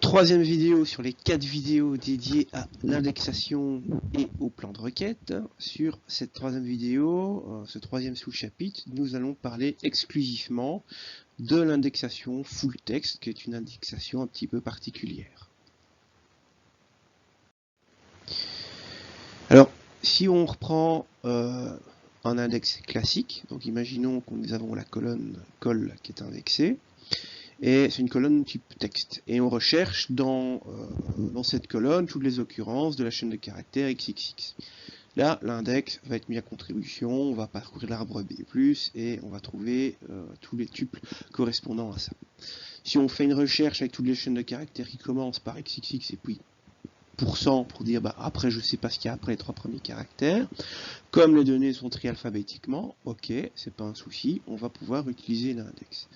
Troisième vidéo sur les 4 vidéos dédiées à l'indexation et au plan de requête. Sur cette troisième vidéo, ce troisième sous-chapitre, nous allons parler exclusivement de l'indexation full text, qui est une indexation un petit peu particulière. Alors, si on reprend un index classique, donc imaginons que nous avons la colonne col qui est indexée, et c'est une colonne type texte. Et on recherche dans cette colonne toutes les occurrences de la chaîne de caractères XXX. Là, l'index va être mis à contribution, on va parcourir l'arbre B+, et on va trouver tous les tuples correspondant à ça. Si on fait une recherche avec toutes les chaînes de caractères qui commencent par XXX et puis %, pour dire après je sais pas ce qu'il y a après les 3 premiers caractères, comme les données sont triées alphabétiquement, ok, c'est pas un souci, on va pouvoir utiliser l'index.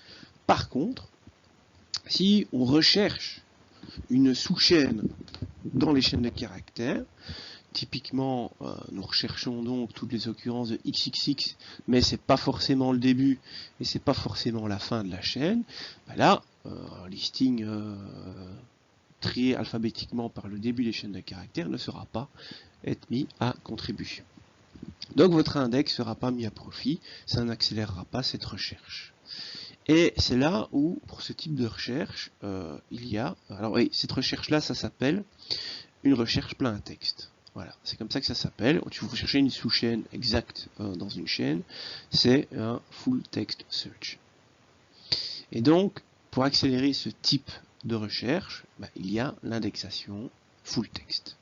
Par contre, si on recherche une sous-chaîne dans les chaînes de caractères, typiquement, nous recherchons donc toutes les occurrences de XXX, mais c'est pas forcément le début et c'est pas forcément la fin de la chaîne. Là, un listing trié alphabétiquement par le début des chaînes de caractères ne sera pas être mis à contribution. Donc votre index ne sera pas mis à profit, ça n'accélérera pas cette recherche. Et c'est là où, pour ce type de recherche, il y a... Alors oui, cette recherche-là, ça s'appelle une recherche plein texte. Voilà, c'est comme ça que ça s'appelle. Si vous cherchez une sous-chaîne exacte dans une chaîne, c'est un full text search. Et donc, pour accélérer ce type de recherche, il y a l'indexation full text.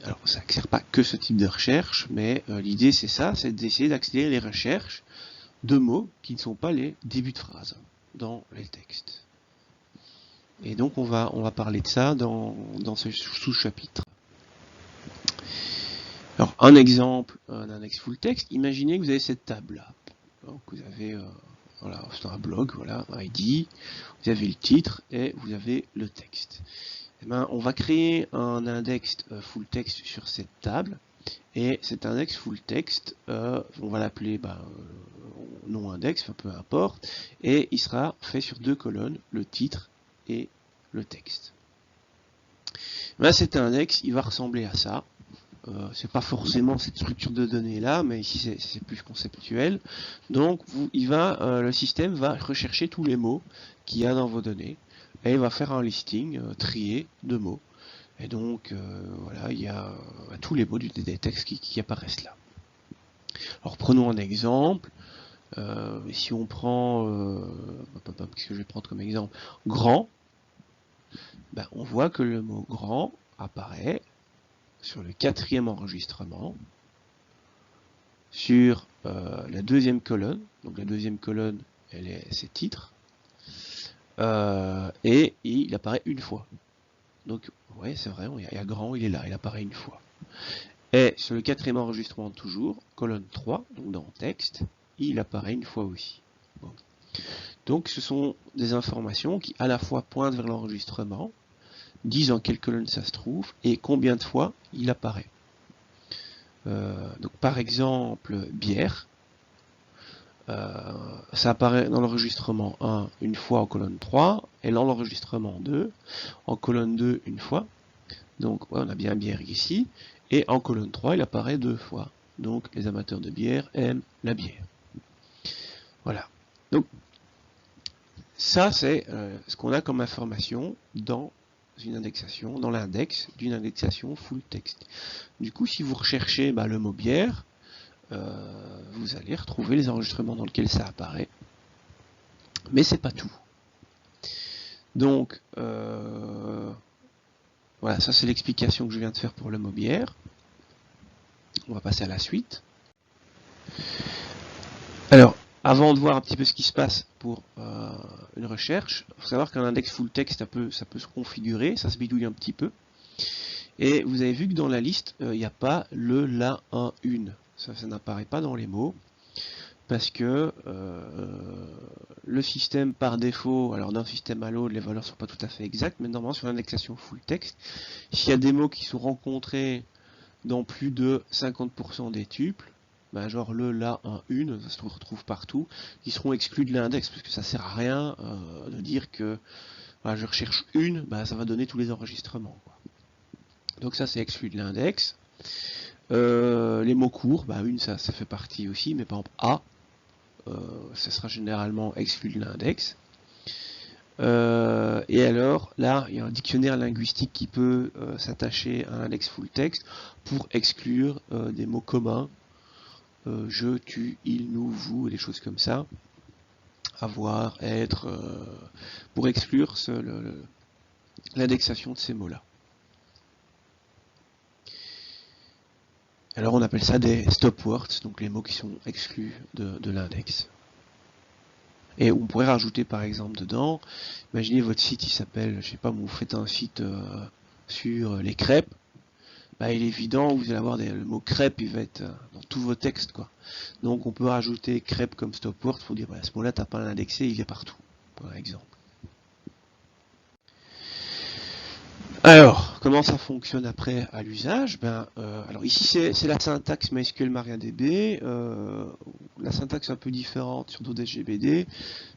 Alors, ça n'accélère pas que ce type de recherche, mais l'idée c'est ça, c'est d'essayer d'accélérer les recherches de mots qui ne sont pas les débuts de phrase dans les textes. Et donc on va parler de ça dans ce sous-chapitre. Alors un exemple, un index full text, imaginez que vous avez cette table-là. Donc vous avez, voilà, c'est un blog, voilà, un ID, vous avez le titre et vous avez le texte. Et on va créer un index full text sur cette table. Et cet index full text, on va l'appeler nom index, enfin peu importe, et il sera fait sur 2 colonnes, le titre et le texte. Cet index, il va ressembler à ça. C'est pas forcément cette structure de données là, mais ici c'est plus conceptuel. Donc le système va rechercher tous les mots qu'il y a dans vos données, et il va faire un listing trié de mots. Et donc, voilà, il y a tous les mots des textes qui apparaissent là. Alors, prenons un exemple. Si on prend, qu'est-ce que je vais prendre comme exemple? Grand. On voit que le mot grand apparaît sur le 4e enregistrement, sur la 2e colonne. Donc, la 2e colonne, c'est titre. Et il apparaît une fois. Donc, ouais, c'est vrai, il y a grand, il est là, il apparaît une fois. Et sur le 4e enregistrement toujours, colonne 3, donc dans texte, il apparaît une fois aussi. Bon. Donc ce sont des informations qui à la fois pointent vers l'enregistrement, disent en quelle colonne ça se trouve, et combien de fois il apparaît. Donc par exemple, bière, ça apparaît dans l'enregistrement 1 une fois en colonne 3, et dans l'enregistrement 2, en colonne 2 une fois. Donc ouais, on a bien bière ici, et en colonne 3 il apparaît 2 fois. Donc les amateurs de bière aiment la bière. Voilà. Donc ça c'est ce qu'on a comme information dans une indexation, dans l'index d'une indexation full text. Du coup, si vous recherchez le mot bière, vous allez retrouver les enregistrements dans lesquels ça apparaît. Mais c'est pas tout. Donc voilà, ça c'est l'explication que je viens de faire pour le mot bière. On va passer à la suite. Alors, avant de voir un petit peu ce qui se passe pour une recherche, il faut savoir qu'un index full text, ça peut se configurer, ça se bidouille un petit peu. Et vous avez vu que dans la liste, il n'y a pas le, la, un, une. Ça n'apparaît pas dans les mots. Parce que le système par défaut, alors d'un système à l'autre, les valeurs ne sont pas tout à fait exactes, mais normalement sur l'indexation full text, s'il y a des mots qui sont rencontrés dans plus de 50% des tuples, genre le, la, un, une, ça se retrouve partout, ils seront exclus de l'index, parce que ça sert à rien de dire que voilà, je recherche une, bah, ça va donner tous les enregistrements, quoi. Donc ça c'est exclu de l'index. Les mots courts, bah une ça fait partie aussi, mais par exemple A, ça sera généralement exclu de l'index. Et alors là, il y a un dictionnaire linguistique qui peut s'attacher à un index full text pour exclure des mots communs, je, tu, il, nous, vous, et des choses comme ça, avoir, être, pour exclure l'indexation de ces mots-là. Alors on appelle ça des stop words, donc les mots qui sont exclus de l'index. Et on pourrait rajouter par exemple dedans, imaginez votre site il s'appelle, je sais pas, vous faites un site sur les crêpes, bah, il est évident, vous allez avoir le mot crêpe, il va être dans tous vos textes, quoi. Donc on peut rajouter crêpe comme stop word pour dire, bah, ce mot-là, t'as pas l'indexé, il est partout, par exemple. Alors, comment ça fonctionne après à l'usage? Alors ici c'est la syntaxe MySQL MariaDB. La syntaxe est un peu différente sur d'autres SGBD.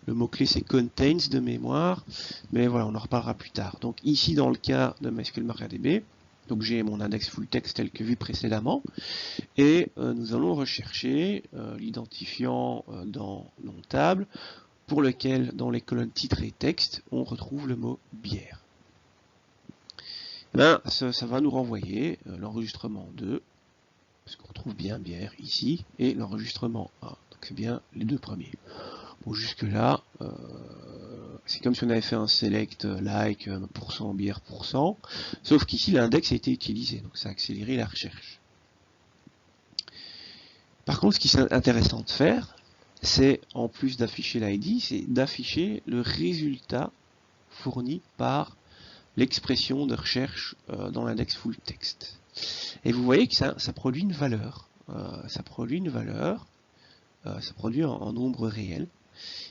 Le mot-clé c'est contains de mémoire, mais voilà, on en reparlera plus tard. Donc ici dans le cas de MySQL MariaDB, donc j'ai mon index full text tel que vu précédemment, et nous allons rechercher l'identifiant dans nom table, pour lequel dans les colonnes titre et texte, on retrouve le mot bière. Ça va nous renvoyer l'enregistrement 2, parce qu'on retrouve bien bière ici, et l'enregistrement 1. Donc c'est bien les deux premiers. Bon, jusque là, c'est comme si on avait fait un select like % bière %, sauf qu'ici l'index a été utilisé, donc ça a accéléré la recherche. Par contre, ce qui est intéressant de faire, c'est en plus d'afficher l'ID, c'est d'afficher le résultat fourni par l'expression de recherche dans l'index full text. Et vous voyez que ça produit une valeur. Ça produit en nombre réel.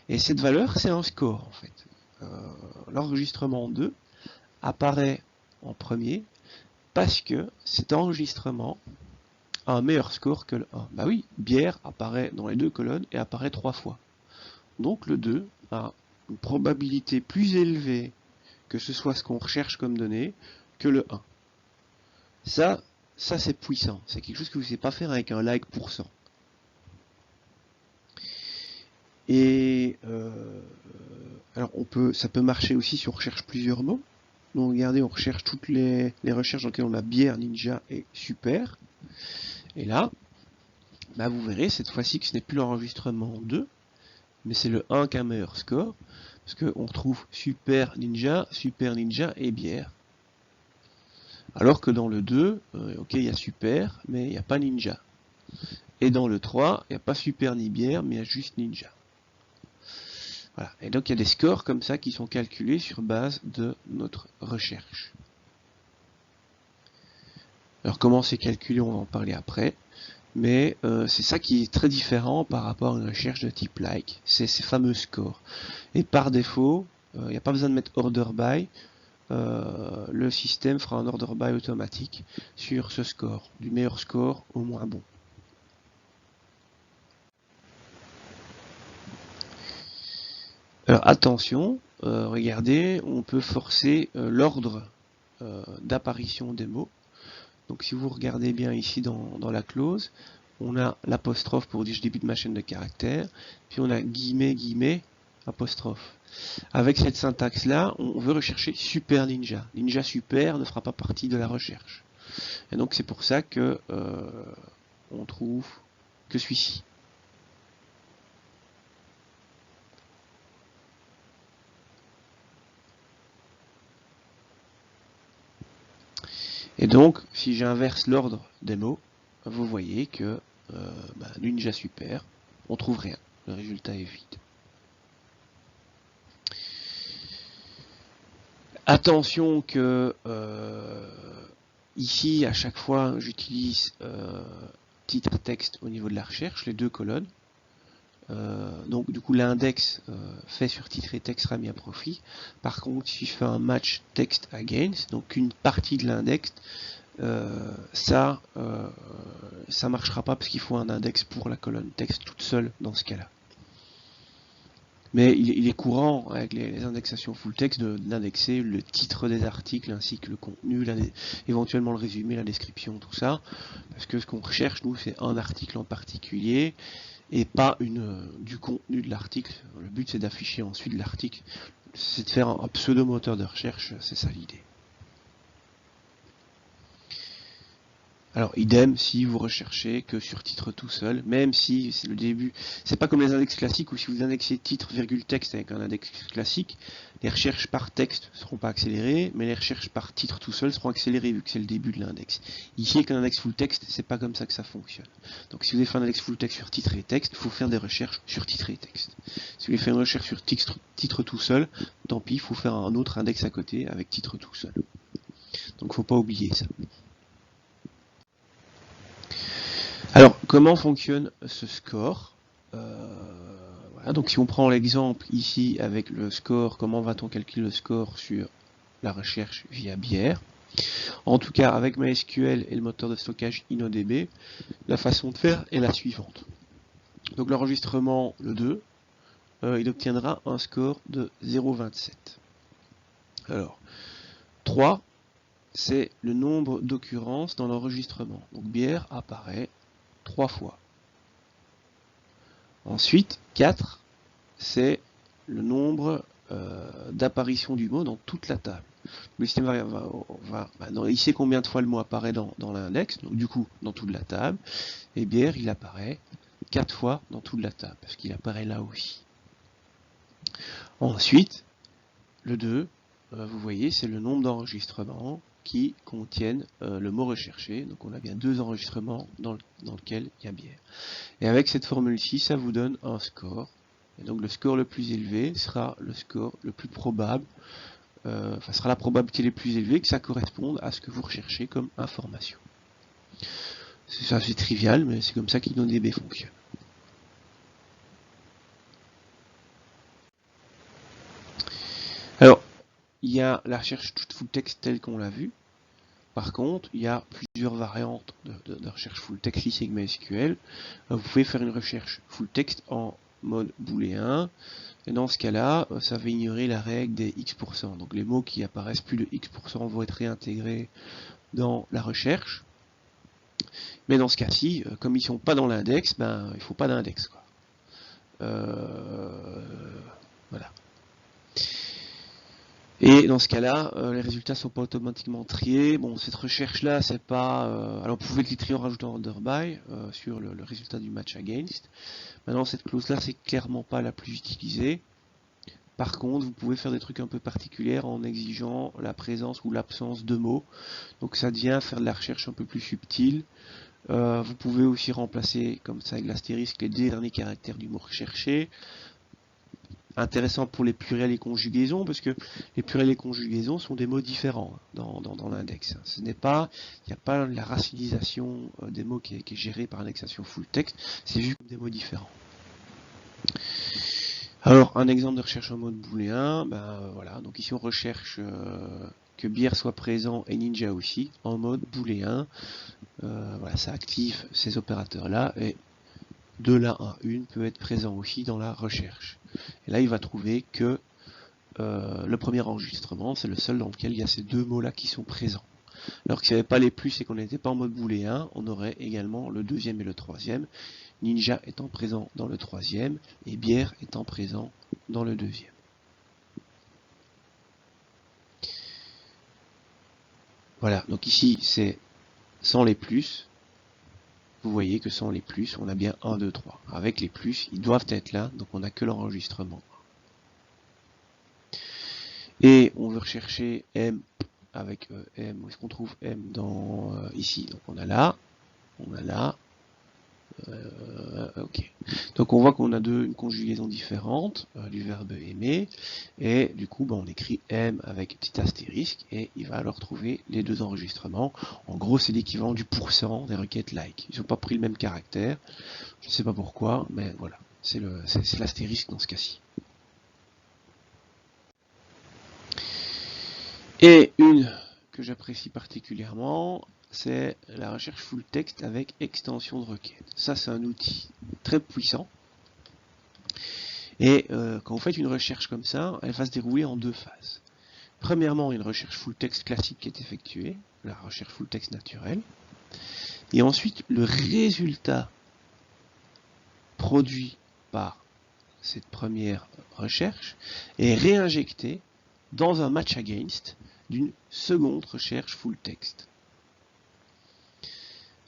Et cette valeur, c'est un score en fait. L'enregistrement 2 apparaît en premier parce que cet enregistrement a un meilleur score que le 1. Bah oui, bière apparaît dans les deux colonnes et apparaît 3 fois. Donc le 2 a une probabilité plus élevée que ce soit ce qu'on recherche comme données que le 1. Ça c'est puissant. C'est quelque chose que vous ne savez pas faire avec un like %. Et alors ça peut marcher aussi si on recherche plusieurs mots. Donc regardez, on recherche toutes les recherches dans lesquelles on a bière, ninja et super. Et là, bah, vous verrez cette fois-ci que ce n'est plus l'enregistrement 2, mais c'est le 1 qui a un meilleur score. Parce qu'on retrouve super ninja et bière. Alors que dans le 2, ok, il y a super, mais il n'y a pas ninja. Et dans le 3, il n'y a pas super ni bière, mais il y a juste ninja. Voilà. Et donc il y a des scores comme ça qui sont calculés sur base de notre recherche. Alors comment c'est calculé, on va en parler après. Mais c'est ça qui est très différent par rapport à une recherche de type like, c'est ces fameux scores. Et par défaut, il n'y a pas besoin de mettre order by, le système fera un order by automatique sur ce score, du meilleur score au moins bon. Alors attention, regardez, on peut forcer l'ordre d'apparition des mots. Donc si vous regardez bien ici dans la clause, on a l'apostrophe pour dire je débute ma chaîne de caractères, puis on a guillemets, guillemets, apostrophe. Avec cette syntaxe-là, on veut rechercher super ninja. Ninja super ne fera pas partie de la recherche. Et donc c'est pour ça que on trouve que celui-ci. Et donc, si j'inverse l'ordre des mots, vous voyez que ninja super, on trouve rien. Le résultat est vide. Attention que ici, à chaque fois, j'utilise titre texte au niveau de la recherche, les deux colonnes. Donc du coup l'index fait sur titre et texte sera mis à profit. Par contre si je fais un match text against, donc une partie de l'index, ça marchera pas parce qu'il faut un index pour la colonne texte toute seule dans ce cas là. Mais il est courant avec les indexations full text d'indexer le titre des articles ainsi que le contenu, éventuellement le résumé, la description, tout ça. Parce que ce qu'on recherche, nous, c'est un article en particulier et pas du contenu de l'article. Le but, c'est d'afficher ensuite l'article. C'est de faire un pseudo-moteur de recherche, c'est ça l'idée. Alors, idem si vous recherchez que sur titre tout seul, même si c'est le début, c'est pas comme les index classiques où si vous indexez titre, virgule texte avec un index classique, les recherches par texte seront pas accélérées, mais les recherches par titre tout seul seront accélérées vu que c'est le début de l'index. Ici, avec un index full text, c'est pas comme ça que ça fonctionne. Donc, si vous voulez faire un index full text sur titre et texte, il faut faire des recherches sur titre et texte. Si vous voulez faire une recherche sur titre tout seul, tant pis, il faut faire un autre index à côté avec titre tout seul. Donc, faut pas oublier ça. Alors, comment fonctionne ce score? Voilà, donc si on prend l'exemple ici avec le score, comment va-t-on calculer le score sur la recherche via bière? En tout cas, avec MySQL et le moteur de stockage InnoDB, la façon de faire est la suivante. Donc l'enregistrement, le 2, il obtiendra un score de 0,27. Alors, 3, c'est le nombre d'occurrences dans l'enregistrement. Donc bière apparaît 3 fois. Ensuite, 4, c'est le nombre d'apparitions du mot dans toute la table. Le système il sait combien de fois le mot apparaît dans l'index, donc du coup dans toute la table, et bière il apparaît 4 fois dans toute la table, parce qu'il apparaît là aussi. Ensuite, le 2, vous voyez, c'est le nombre d'enregistrements qui contiennent le mot recherché, donc on a bien 2 enregistrements dans lequel il y a bière. Et avec cette formule-ci, ça vous donne un score. Et donc le score le plus élevé sera le score le plus probable, sera la probabilité les plus élevée que ça corresponde à ce que vous recherchez comme information. C'est assez trivial, mais c'est comme ça qu'InnoDB fonctionne. Alors, il y a la recherche full text telle qu'on l'a vu. Par contre, il y a plusieurs variantes de recherche full text ici avec MySQL. Vous pouvez faire une recherche full text en mode booléen. Et dans ce cas-là, ça va ignorer la règle des X%. Donc les mots qui apparaissent plus de X% vont être réintégrés dans la recherche. Mais dans ce cas-ci, comme ils ne sont pas dans l'index, il ne faut pas d'index. Voilà. Et dans ce cas-là, les résultats ne sont pas automatiquement triés. Bon, cette recherche-là, c'est pas... alors, vous pouvez les trier en rajoutant order by sur le résultat du match against. Maintenant, cette clause-là, c'est clairement pas la plus utilisée. Par contre, vous pouvez faire des trucs un peu particuliers en exigeant la présence ou l'absence de mots. Donc ça devient faire de la recherche un peu plus subtile. Vous pouvez aussi remplacer, comme ça avec l'astérisque, les derniers caractères du mot recherché. Intéressant pour les pluriels et conjugaisons, parce que les pluriels et conjugaisons sont des mots différents dans l'index. Ce n'est pas, il n'y a pas la racialisation des mots qui est gérée par l'indexation full text, c'est vu comme des mots différents. Alors, un exemple de recherche en mode booléen, voilà, donc ici on recherche que bière soit présent et ninja aussi, en mode booléen. Voilà, ça active ces opérateurs-là, et de là à 1 peut être présent aussi dans la recherche. Et là, il va trouver que le premier enregistrement, c'est le seul dans lequel il y a ces deux mots-là qui sont présents. Alors que s'il n'y avait pas les plus et qu'on n'était pas en mode booléen, on aurait également le deuxième et le troisième. Ninja étant présent dans le troisième et bière étant présent dans le deuxième. Voilà, donc ici c'est sans les plus. Vous voyez que sans les plus, on a bien 1, 2, 3. Avec les plus, ils doivent être là, donc on n'a que l'enregistrement. Et on veut rechercher M avec M. Où est-ce qu'on trouve M dans ici? Donc on a là, ok. Donc on voit qu'on a une conjugaison différente du verbe aimer, et du coup on écrit M avec petit astérisque, et il va alors trouver les deux enregistrements. En gros c'est l'équivalent du pourcent des requêtes like. Ils n'ont pas pris le même caractère, je ne sais pas pourquoi, mais voilà, c'est l'astérisque dans ce cas-ci. Et une que j'apprécie particulièrement, c'est la recherche full text avec extension de requête. Ça, c'est un outil très puissant. Et quand vous faites une recherche comme ça, elle va se dérouler en deux phases. Premièrement, une recherche full text classique qui est effectuée, la recherche full text naturelle. Et ensuite, le résultat produit par cette première recherche est réinjecté dans un match against d'une seconde recherche full text.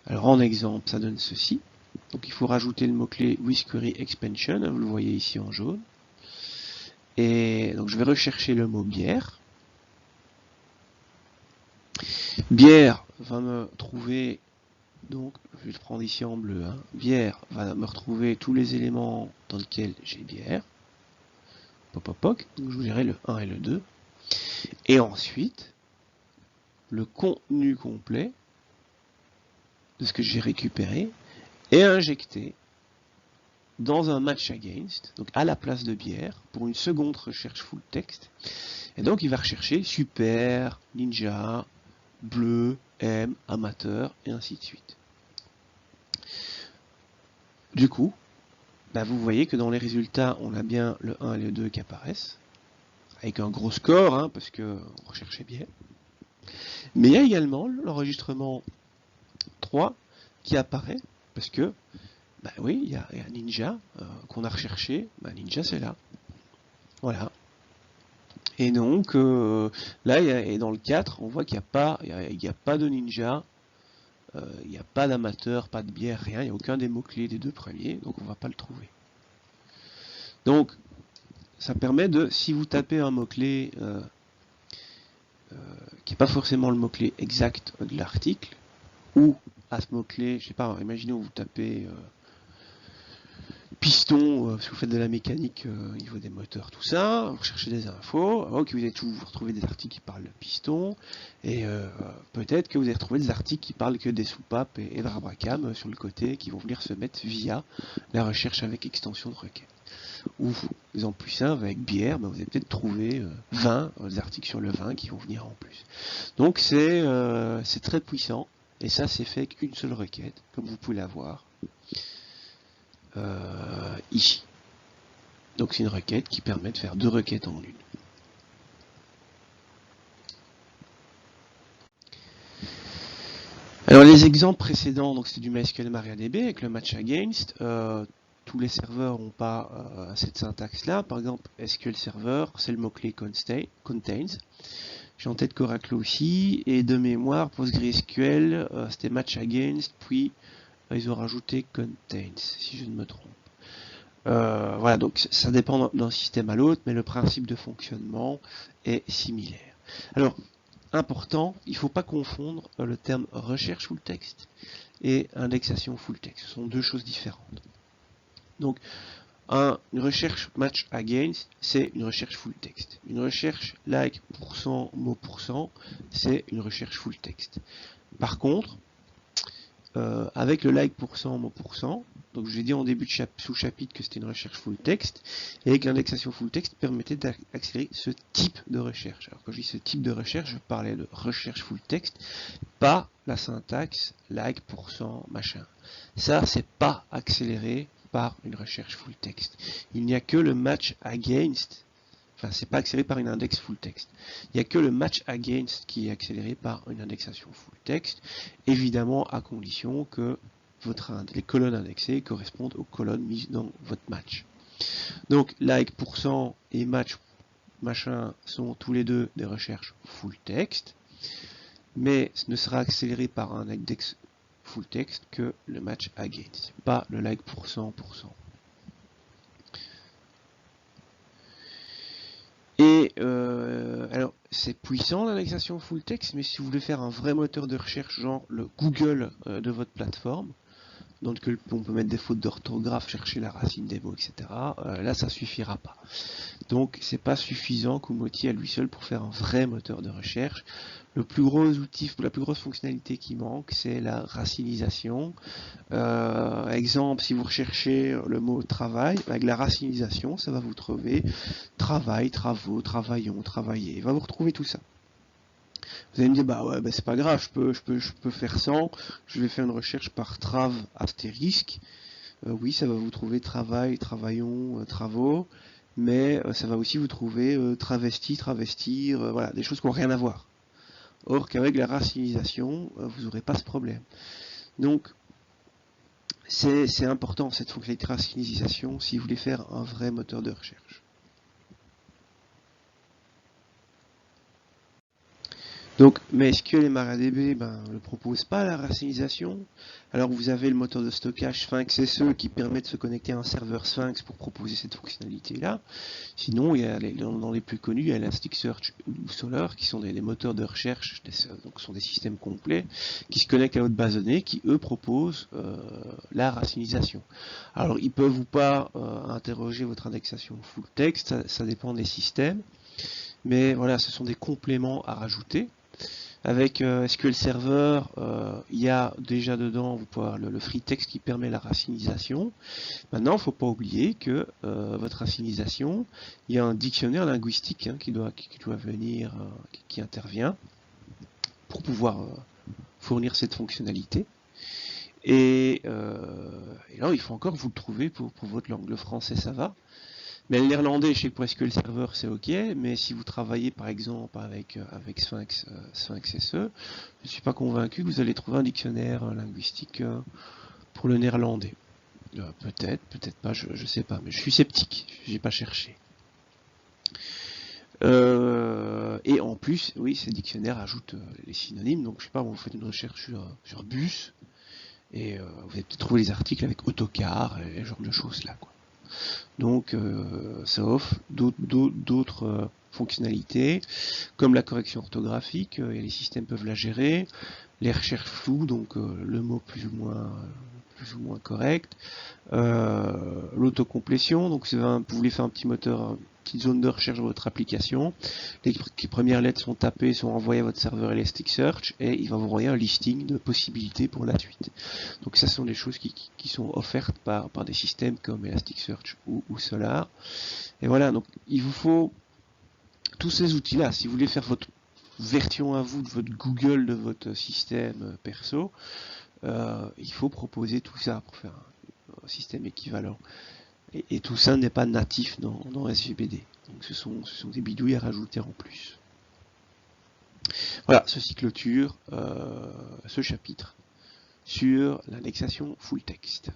Alors en exemple, ça donne ceci. Donc il faut rajouter le mot-clé with query expansion, vous le voyez ici en jaune. Et donc je vais rechercher le mot bière. Bière va me trouver, donc je vais le prendre ici en bleu, hein. Bière va me retrouver tous les éléments dans lesquels j'ai bière. Pop, pop, pop. Donc je vous dirai le 1 et le 2. Et ensuite, le contenu complet de ce que j'ai récupéré est injecté dans un match against, donc à la place de bière, pour une seconde recherche full text. Et donc il va rechercher super, ninja, bleu, M, amateur, et ainsi de suite. Du coup, vous voyez que dans les résultats, on a bien le 1 et le 2 qui apparaissent, avec un gros score, hein, parce qu'on recherchait bien. Mais il y a également l'enregistrement 3 qui apparaît, parce que, oui, il y a Ninja qu'on a recherché, Ninja c'est là. Voilà. Et donc, là, et dans le 4, on voit qu'il n'y a pas de Ninja, il n'y a pas d'amateur, pas de bière, rien, il n'y a aucun des mots-clés des deux premiers, donc on ne va pas le trouver. Donc, ça permet de, si vous tapez un mot-clé qui n'est pas forcément le mot-clé exact de l'article, ou à ce mot-clé, je sais pas, imaginez vous tapez piston, si vous faites de la mécanique au niveau des moteurs, tout ça, vous cherchez des infos, ok, vous allez vous retrouver des articles qui parlent de piston, et peut-être que vous allez retrouver des articles qui parlent que des soupapes et de Rabracam sur le côté, qui vont venir se mettre via la recherche avec extension de requête. Ou, exemple plus simple, avec bière, vous allez peut-être trouver 20 articles sur le vin qui vont venir en plus. Donc c'est très puissant, et ça c'est fait avec une seule requête, comme vous pouvez la voir ici. Donc c'est une requête qui permet de faire deux requêtes en une. Alors les exemples précédents, donc c'était du MySQL MariaDB avec le match against. Tous les serveurs n'ont pas cette syntaxe-là. Par exemple, SQL Server, c'est le mot-clé contains. J'ai en tête qu'Oracle aussi, et de mémoire, PostgreSQL, c'était match against, puis ils ont rajouté contains, si je ne me trompe. Voilà, donc ça dépend d'un système à l'autre, mais le principe de fonctionnement est similaire. Alors, important, il ne faut pas confondre le terme recherche full text et indexation full text. Ce sont deux choses différentes. Donc, une recherche match against, c'est une recherche full text. Une recherche like %, mot %, c'est une recherche full text. Par contre, avec le like %, mot %, donc je l'ai dit en début de sous-chapitre que c'était une recherche full text, et avec l'indexation full text permettait d'accélérer ce type de recherche. Alors quand je dis ce type de recherche, je parlais de recherche full text, pas la syntaxe like %, machin. Ça, c'est pas accéléré par une recherche full text. Il n'y a que le match against, enfin c'est pas accéléré par une index full text. Il n'y a que le match against qui est accéléré par une indexation full text, évidemment à condition que les colonnes indexées correspondent aux colonnes mises dans votre match. Donc like % et match machin sont tous les deux des recherches full text, mais ce ne sera accéléré par un index full text que le match against, pas le like %. Et alors c'est puissant l'indexation full text, mais si vous voulez faire un vrai moteur de recherche, genre le Google de votre plateforme, donc on peut mettre des fautes d'orthographe, chercher la racine des mots, etc. Là ça suffira pas. Donc c'est pas suffisant Kumoti à lui seul pour faire un vrai moteur de recherche. Le plus gros outil, la plus grosse fonctionnalité qui manque, c'est la racinisation. Exemple, si vous recherchez le mot travail, avec la racinisation, ça va vous trouver travail, travaux, travaillons, travailler. Il va vous retrouver tout ça. Vous allez me dire, c'est pas grave, je peux faire sans, je vais faire une recherche par trav astérisque. Oui, ça va vous trouver travail, travaillons, travaux, mais ça va aussi vous trouver travesti, travestir, voilà, des choses qui n'ont rien à voir. Or qu'avec la racialisation, vous n'aurez pas ce problème. Donc, c'est important cette fonctionnalité de racialisation si vous voulez faire un vrai moteur de recherche. Donc, mais SQL et MariaDB ne proposent pas la racialisation. Alors vous avez le moteur de stockage Sphinx SE qui permet de se connecter à un serveur Sphinx pour proposer cette fonctionnalité-là. Sinon, il y a dans les plus connus, il y a Elasticsearch ou Solr qui sont des moteurs de recherche, donc sont des systèmes complets qui se connectent à votre base de données, qui eux proposent la racialisation. Alors ils peuvent ou pas interroger votre indexation full text, ça dépend des systèmes. Mais voilà, ce sont des compléments à rajouter. Avec SQL Server, il y a déjà dedans vous pouvez avoir le free text qui permet la racialisation. Maintenant, il ne faut pas oublier que votre racialisation, il y a un dictionnaire linguistique qui doit venir, qui intervient pour pouvoir fournir cette fonctionnalité. Et là, il faut encore vous le trouver pour votre langue. Le français, ça va. Mais le néerlandais, je sais que pour SQL Server, c'est OK, mais si vous travaillez par exemple avec Sphinx SE, je ne suis pas convaincu que vous allez trouver un dictionnaire linguistique pour le néerlandais. Peut-être, peut-être pas, je ne sais pas, mais je suis sceptique, j'ai pas cherché. Et en plus, oui, ces dictionnaires ajoutent les synonymes, donc je sais pas, vous faites une recherche sur bus, et vous allez peut-être trouver les articles avec autocar, et ce genre de choses là, quoi. Donc ça offre d'autres fonctionnalités, comme la correction orthographique, et les systèmes peuvent la gérer, les recherches floues, donc le mot plus ou moins correct, l'autocomplétion, donc si vous voulez faire un petit moteur, une petite zone de recherche de votre application, les premières lettres sont tapées, sont envoyées à votre serveur Elasticsearch, et il va vous envoyer un listing de possibilités pour la suite. Donc ça sont des choses qui sont offertes par des systèmes comme Elasticsearch ou Solr. Et voilà, donc il vous faut tous ces outils-là. Si vous voulez faire votre version à vous de votre Google, de votre système perso, il faut proposer tout ça pour faire un système équivalent. Et tout ça n'est pas natif dans SGBD. Donc ce sont des bidouilles à rajouter en plus. Voilà, ceci clôture ce chapitre sur l'indexation full text.